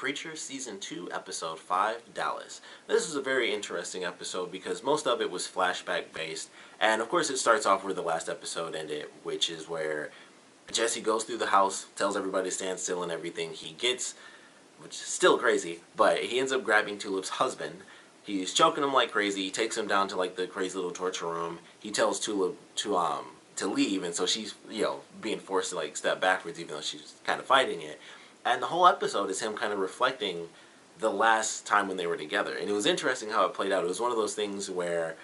Preacher Season 2, Episode 5, Dallas. This is a very interesting episode because most of it was flashback based, and of course it starts off where the last episode ended, which is where Jesse goes through the house, tells everybody to stand still and everything. He gets, which is still crazy, but he ends up grabbing Tulip's husband. He's choking him like crazy. He takes him down to like the crazy little torture room. He tells Tulip to leave, and so she's being forced to like step backwards, even though she's kind of fighting it. And the whole episode is him kind of reflecting the last time when they were together. And it was interesting how it played out. It was one of those things where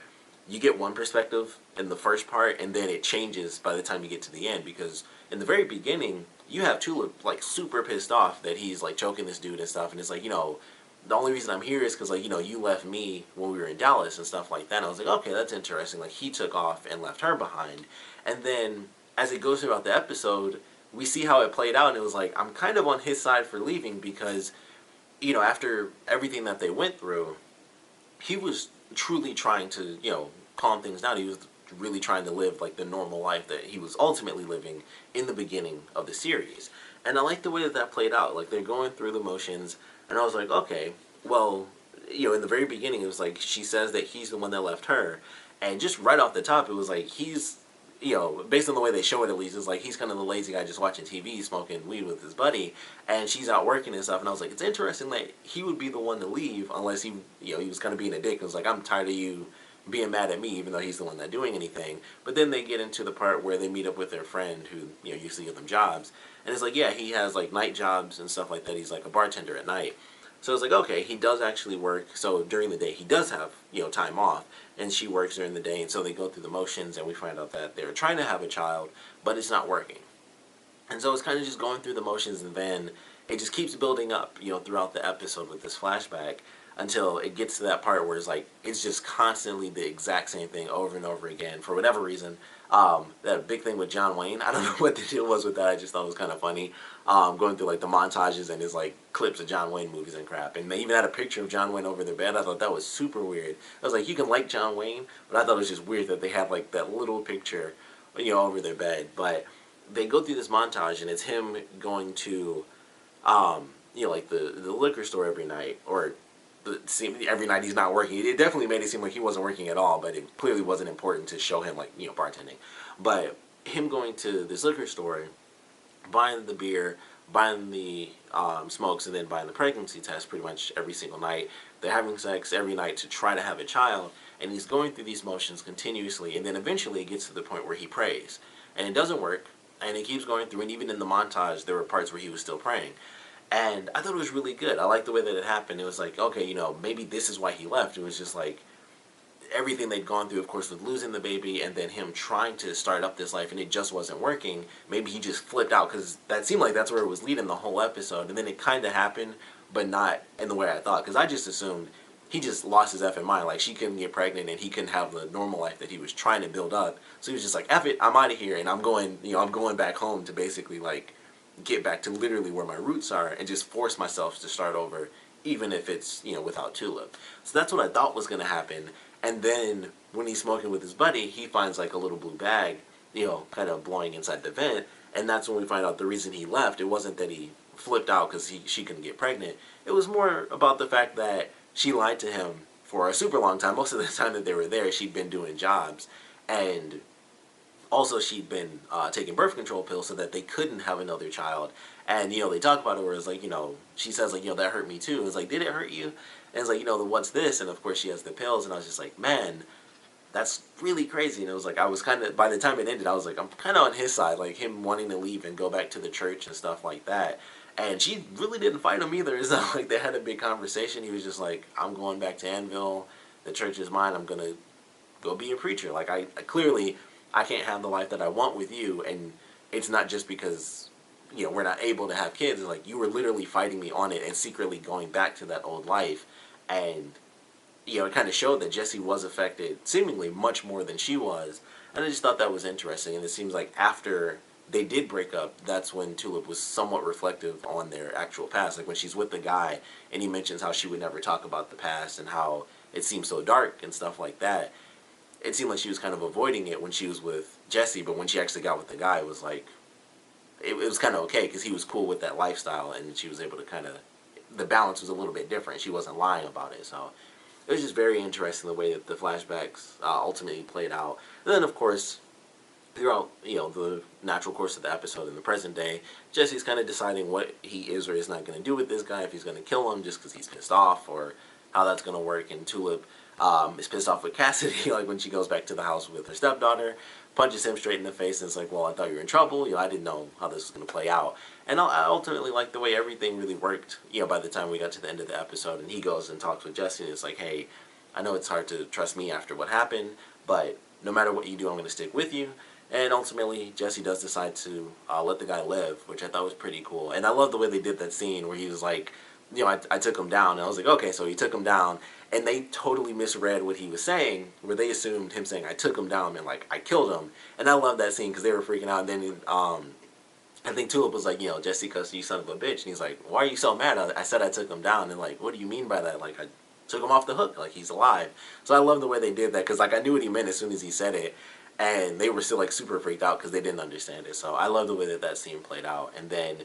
you get one perspective in the first part, and then it changes by the time you get to the end. Because in the very beginning, you have Tulip like super pissed off that he's like choking this dude and stuff. And it's like, the only reason I'm here is because like, you left me when we were in Dallas and stuff like that. And I was like, okay, that's interesting. Like, he took off and left her behind. And then as it goes throughout the episode, we see how it played out, and it was like, I'm kind of on his side for leaving because, after everything that they went through, he was truly trying to, calm things down. He was really trying to live like the normal life that he was ultimately living in the beginning of the series. And I like the way that that played out. Like, they're going through the motions, and I was like, okay, well, in the very beginning, it was like, she says that he's the one that left her, and just right off the top, it was like, he's, based on the way they show it at least, it's like he's kind of the lazy guy just watching TV, smoking weed with his buddy, and she's out working and stuff, and I was like, it's interesting that he would be the one to leave unless he, he was kind of being a dick. It was like, I'm tired of you being mad at me, even though he's the one not doing anything. But then they get into the part where they meet up with their friend who, used to give them jobs, and it's like, yeah, he has like night jobs and stuff like that. He's like a bartender at night. So it's like, okay, he does actually work. So during the day, he does have, time off. And she works during the day. And so they go through the motions, and we find out that they're trying to have a child, but it's not working. And so it's kind of just going through the motions, and then it just keeps building up, throughout the episode with this flashback until it gets to that part where it's like, it's just constantly the exact same thing over and over again for whatever reason. That big thing with John Wayne, I don't know what the deal was with that. I just thought it was kind of funny. Going through like the montages and his like clips of John Wayne movies and crap, and they even had a picture of John Wayne over their bed. I thought that was super weird. I was like, you can like John Wayne, but I thought it was just weird that they had like that little picture, over their bed. But they go through this montage, and it's him going to, like the liquor store every night, or every night he's not working. It definitely made it seem like he wasn't working at all, but it clearly wasn't important to show him like, bartending. But him going to this liquor store, buying the beer, buying the smokes, and then buying the pregnancy test pretty much every single night. They're having sex every night to try to have a child, and he's going through these motions continuously, and then eventually it gets to the point where he prays. And it doesn't work, and he keeps going through, and even in the montage, there were parts where he was still praying. And I thought it was really good. I liked the way that it happened. It was like, okay, maybe this is why he left. It was just like everything they'd gone through, of course, with losing the baby, and then him trying to start up this life, and it just wasn't working. Maybe he just flipped out, because that seemed like that's where it was leading the whole episode. And then it kind of happened, but not in the way I thought, because I just assumed he just lost his effing mind. Like, she couldn't get pregnant, and he couldn't have the normal life that he was trying to build up. So he was just like, F it, I'm out of here, and I'm going, I'm going back home to basically, like, get back to literally where my roots are and just force myself to start over, even if it's, without Tulip. So that's what I thought was going to happen. And then when he's smoking with his buddy, he finds like a little blue bag, kind of blowing inside the vent. And that's when we find out the reason he left. It wasn't that he flipped out because she couldn't get pregnant. It was more about the fact that she lied to him for a super long time. Most of the time that they were there, she'd been doing jobs. And also, she'd been taking birth control pills so that they couldn't have another child. And, they talk about it where it's like, she says, like, that hurt me too. It's like, did it hurt you? And it's like, what's this? And, of course, she has the pills. And I was just like, man, that's really crazy. And it was like, I was kind of, by the time it ended, I was like, I'm kind of on his side. Like, him wanting to leave and go back to the church and stuff like that. And she really didn't fight him either. It's not like they had a big conversation. He was just like, I'm going back to Anvil. The church is mine. I'm going to go be a preacher. Like, I clearly, I can't have the life that I want with you, and it's not just because, we're not able to have kids. It's like, you were literally fighting me on it and secretly going back to that old life. And, it kind of showed that Jessie was affected seemingly much more than she was. And I just thought that was interesting. And it seems like after they did break up, that's when Tulip was somewhat reflective on their actual past. Like when she's with the guy and he mentions how she would never talk about the past and how it seems so dark and stuff like that. It seemed like she was kind of avoiding it when she was with Jesse, but when she actually got with the guy, it was like, it was kind of okay because he was cool with that lifestyle, and she was able to kind of the balance was a little bit different. She wasn't lying about it. So it was just very interesting the way that the flashbacks ultimately played out. And then, of course, throughout, the natural course of the episode in the present day, Jesse's kind of deciding what he is or is not going to do with this guy, if he's going to kill him just because he's pissed off, or how that's going to work. And Tulip is pissed off with Cassidy, like when she goes back to the house with her stepdaughter, punches him straight in the face, and it's like, well, I thought you were in trouble. I didn't know how this was going to play out. And I ultimately like the way everything really worked, by the time we got to the end of the episode, and he goes and talks with Jesse, and it's like, hey, I know it's hard to trust me after what happened, but no matter what you do, I'm going to stick with you. And ultimately, Jesse does decide to let the guy live, which I thought was pretty cool. And I love the way they did that scene where he was like, I took him down. And I was like, okay, so he took him down. And they totally misread what he was saying, where they assumed him saying, I took him down, and like, I killed him. And I love that scene because they were freaking out. And then I think Tulip was like, Jesse cussed you, son of a bitch. And he's like, why are you so mad? I said I took him down. And like, what do you mean by that? Like, I took him off the hook. Like, he's alive. So I love the way they did that because, like, I knew what he meant as soon as he said it. And they were still, like, super freaked out because they didn't understand it. So I love the way that scene played out. And then,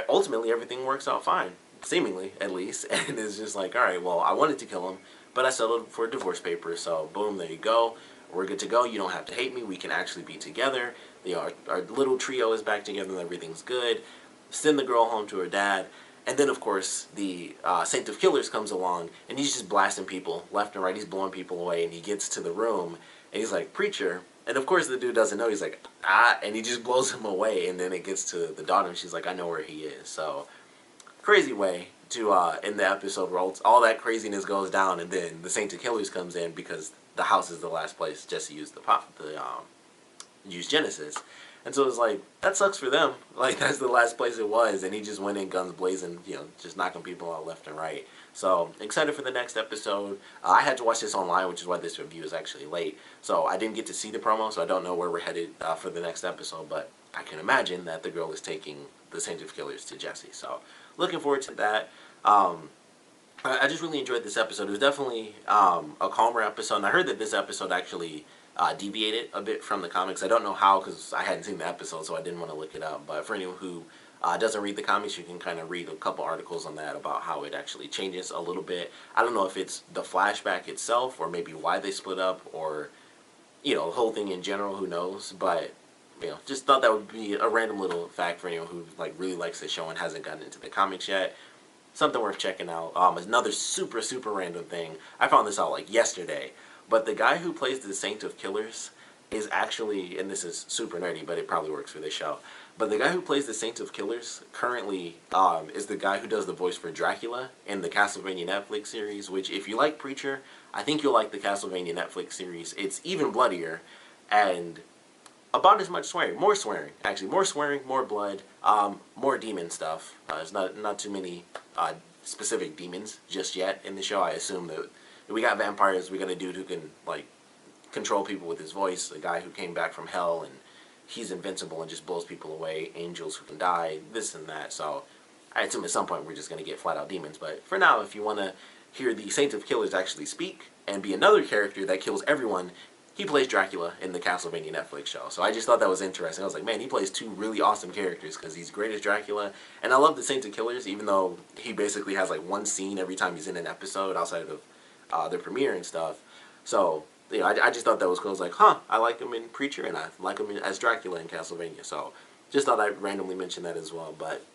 ultimately, everything works out fine. Seemingly, at least. And it's just like, all right, well, I wanted to kill him, but I settled for divorce papers. So, boom, there you go. We're good to go. You don't have to hate me. We can actually be together. Our little trio is back together and everything's good. Send the girl home to her dad. And then, of course, the Saint of Killers comes along, and he's just blasting people left and right. He's blowing people away, and he gets to the room, and he's like, preacher. And of course the dude doesn't know. He's like, and he just blows him away. And then it gets to the daughter, and she's like, I know where he is. So, crazy way to end the episode where all that craziness goes down, and then the Saint of Killers comes in because the house is the last place Jesse used used Genesis. And so it's like, that sucks for them. Like, that's the last place it was, and he just went in guns blazing, just knocking people out left and right. So, excited for the next episode. I had to watch this online, which is why this review is actually late. So, I didn't get to see the promo, so I don't know where we're headed for the next episode, but I can imagine that the girl is taking the Saint of Killers to Jesse. So, looking forward to that. I just really enjoyed this episode. It was definitely a calmer episode, and I heard that this episode actually deviated a bit from the comics. I don't know how because I hadn't seen the episode, so I didn't want to look it up. But for anyone who doesn't read the comics, you can kind of read a couple articles on that about how it actually changes a little bit. I don't know if it's the flashback itself or maybe why they split up or, the whole thing in general, who knows. But, just thought that would be a random little fact for anyone who really likes the show and hasn't gotten into the comics yet. Something worth checking out. Another super, super random thing. I found this out yesterday. But the guy who plays the Saint of Killers is actually, and this is super nerdy, but it probably works for this show. But the guy who plays the Saint of Killers currently is the guy who does the voice for Dracula in the Castlevania Netflix series, which if you like Preacher, I think you'll like the Castlevania Netflix series. It's even bloodier and about as much swearing. More swearing, actually. More swearing, more blood, more demon stuff. There's not too many specific demons just yet in the show. I assume that we got vampires, we got a dude who can, control people with his voice, a guy who came back from hell, and he's invincible and just blows people away, angels who can die, this and that. So I assume at some point we're just going to get flat-out demons. But for now, if you want to hear the Saint of Killers actually speak and be another character that kills everyone, he plays Dracula in the Castlevania Netflix show. So I just thought that was interesting. I was like, man, he plays two really awesome characters because he's great as Dracula. And I love the Saint of Killers, even though he basically has one scene every time he's in an episode outside of the premiere and stuff. So, I just thought that was cool. I was like, I like him in Preacher and I like him as Dracula in Castlevania. So, just thought I'd randomly mention that as well. But,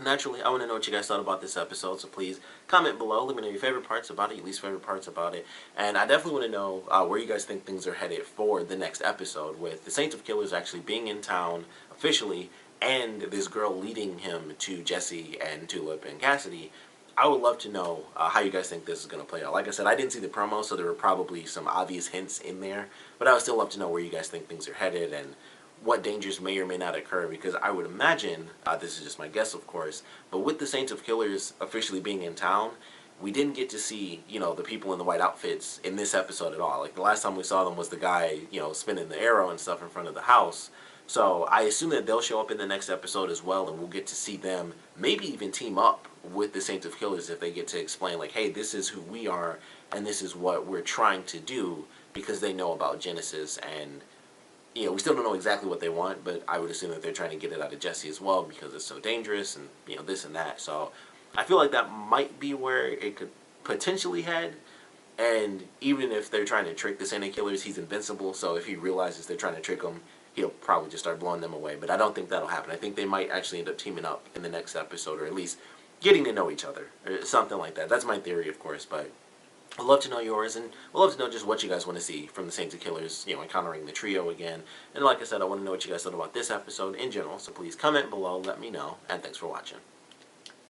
naturally, I want to know what you guys thought about this episode. So, please comment below. Let me know your favorite parts about it, your least favorite parts about it. And I definitely want to know where you guys think things are headed for the next episode, with the Saint of Killers actually being in town officially and this girl leading him to Jesse and Tulip and Cassidy. I would love to know how you guys think this is going to play out. Like I said, I didn't see the promo, so there were probably some obvious hints in there. But I would still love to know where you guys think things are headed and what dangers may or may not occur. Because I would imagine, this is just my guess of course, but with the Saints of Killers officially being in town, we didn't get to see, the people in the white outfits in this episode at all. The last time we saw them was the guy, spinning the arrow and stuff in front of the house. So I assume that they'll show up in the next episode as well, and we'll get to see them maybe even team up with the Saint of Killers if they get to explain, hey, this is who we are, and this is what we're trying to do, because they know about Genesis, and, we still don't know exactly what they want, but I would assume that they're trying to get it out of Jesse as well, because it's so dangerous, and, this and that. So I feel like that might be where it could potentially head. And even if they're trying to trick the Santa Killers, he's invincible. So if he realizes they're trying to trick him, he'll probably just start blowing them away. But I don't think that'll happen. I think they might actually end up teaming up in the next episode, or at least getting to know each other, or something like that. That's my theory, of course, but I'd love to know yours, and I'd love to know just what you guys want to see from the Saints and Killers, encountering the trio again. And like I said, I want to know what you guys thought about this episode in general, so please comment below, let me know, and thanks for watching.